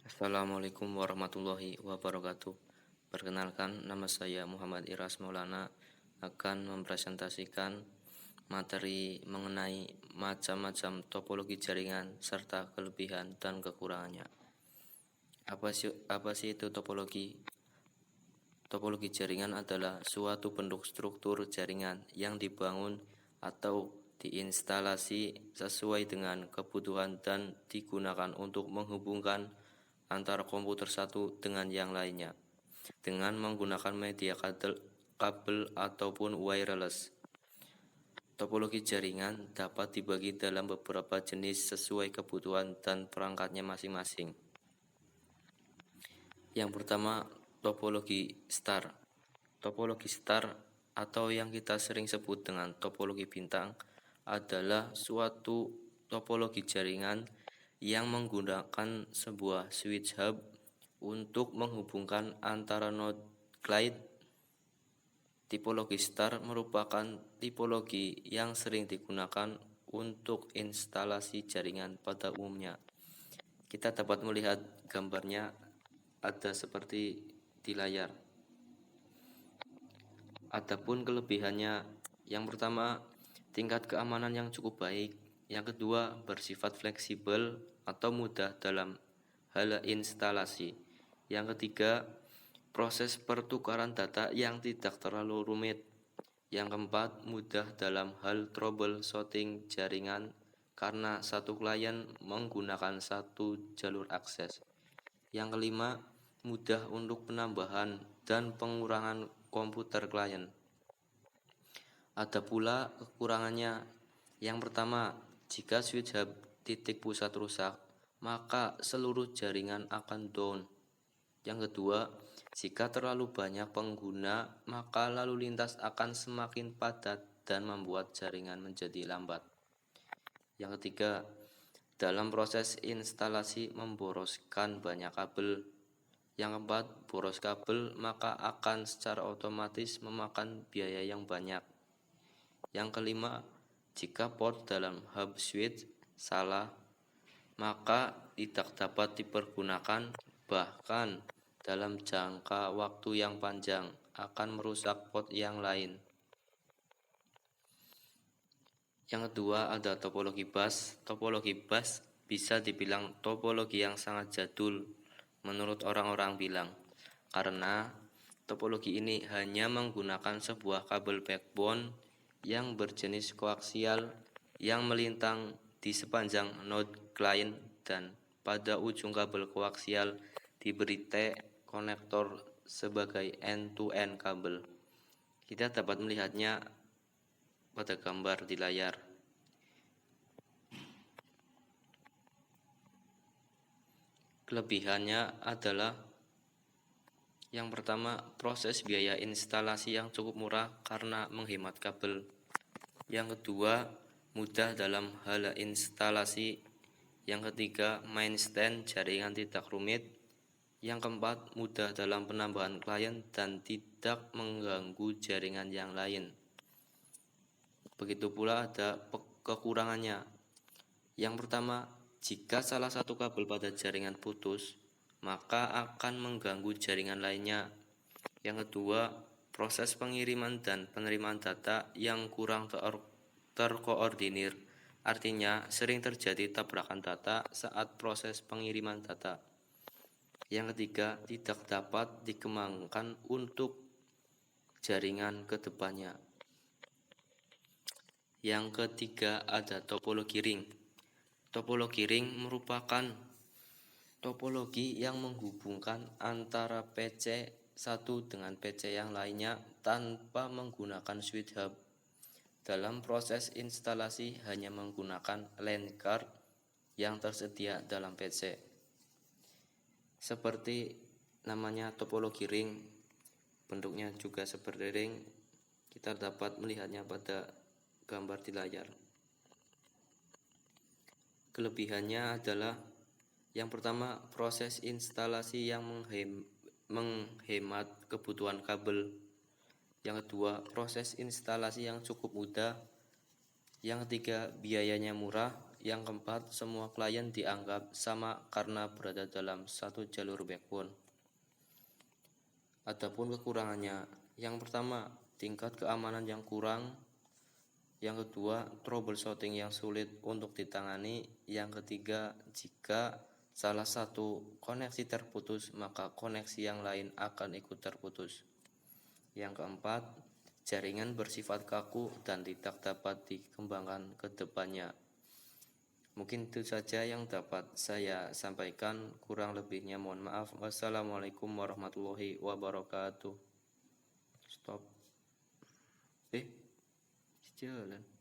Assalamualaikum warahmatullahi wabarakatuh. Perkenalkan, nama saya Muhammad Iras Maulana akan mempresentasikan materi mengenai macam-macam topologi jaringan serta kelebihan dan kekurangannya. Apa sih itu topologi? Topologi jaringan adalah suatu bentuk struktur jaringan yang dibangun atau diinstalasi sesuai dengan kebutuhan dan digunakan untuk menghubungkan antara komputer satu dengan yang lainnya dengan menggunakan media kabel ataupun wireless. Topologi jaringan dapat dibagi dalam beberapa jenis sesuai kebutuhan dan perangkatnya masing-masing. Yang pertama, topologi star. Topologi star atau yang kita sering sebut dengan topologi bintang adalah suatu topologi jaringan yang menggunakan sebuah switch hub untuk menghubungkan antara node client. Tipologi star merupakan tipologi yang sering digunakan untuk instalasi jaringan pada umumnya. Kita dapat melihat gambarnya ada seperti di layar. Adapun kelebihannya, yang pertama, tingkat keamanan yang cukup baik. Yang kedua, bersifat fleksibel atau mudah dalam hal instalasi. Yang ketiga, proses pertukaran data yang tidak terlalu rumit. Yang keempat, mudah dalam hal troubleshooting jaringan karena satu klien menggunakan satu jalur akses. Yang kelima, mudah untuk penambahan dan pengurangan komputer klien. Ada pula kekurangannya. Yang pertama, jika switch hub titik pusat rusak, maka seluruh jaringan akan down. Yang kedua, jika terlalu banyak pengguna, maka lalu lintas akan semakin padat dan membuat jaringan menjadi lambat. Yang ketiga, dalam proses instalasi memboroskan banyak kabel. Yang keempat, boros kabel maka akan secara otomatis memakan biaya yang banyak. Yang kelima, jika port dalam hub switch salah, maka tidak dapat dipergunakan, bahkan dalam jangka waktu yang panjang akan merusak port yang lain. Yang kedua ada topologi bus. Topologi bus bisa dibilang topologi yang sangat jadul menurut orang-orang bilang, karena topologi ini hanya menggunakan sebuah kabel backbone yang berjenis koaksial yang melintang di sepanjang node client, dan pada ujung kabel koaksial diberi T konektor sebagai end-to-end kabel. Kita dapat melihatnya pada gambar di layar. Kelebihannya adalah yang pertama, proses biaya instalasi yang cukup murah karena menghemat kabel. Yang kedua, mudah dalam hal instalasi. Yang ketiga, maintenance jaringan tidak rumit. Yang keempat, mudah dalam penambahan klien dan tidak mengganggu jaringan yang lain. Begitu pula ada kekurangannya. Yang pertama, jika salah satu kabel pada jaringan putus, maka akan mengganggu jaringan lainnya. Yang kedua, proses pengiriman dan penerimaan data yang kurang terkoordinir. Artinya, sering terjadi tabrakan data saat proses pengiriman data. Yang ketiga, tidak dapat dikembangkan untuk jaringan ke depannya. Yang ketiga ada topologi ring. Topologi ring merupakan topologi yang menghubungkan antara PC satu dengan PC yang lainnya tanpa menggunakan switch hub. Dalam proses instalasi hanya menggunakan LAN card yang tersedia dalam PC. Seperti namanya topologi ring, bentuknya juga seperti ring. Kita dapat melihatnya pada gambar di layar. Kelebihannya adalah yang pertama, proses instalasi yang menghemat kebutuhan kabel. Yang kedua, proses instalasi yang cukup mudah. Yang ketiga, biayanya murah. Yang keempat, semua klien dianggap sama karena berada dalam satu jalur backbone. Adapun kekurangannya, yang pertama, tingkat keamanan yang kurang. Yang kedua, troubleshooting yang sulit untuk ditangani. Yang ketiga, jika salah satu koneksi terputus, maka koneksi yang lain akan ikut terputus. Yang keempat, jaringan bersifat kaku dan tidak dapat dikembangkan ke depannya. Mungkin itu saja yang dapat saya sampaikan, kurang lebihnya mohon maaf. Wassalamualaikum warahmatullahi wabarakatuh. Stop. Jalan.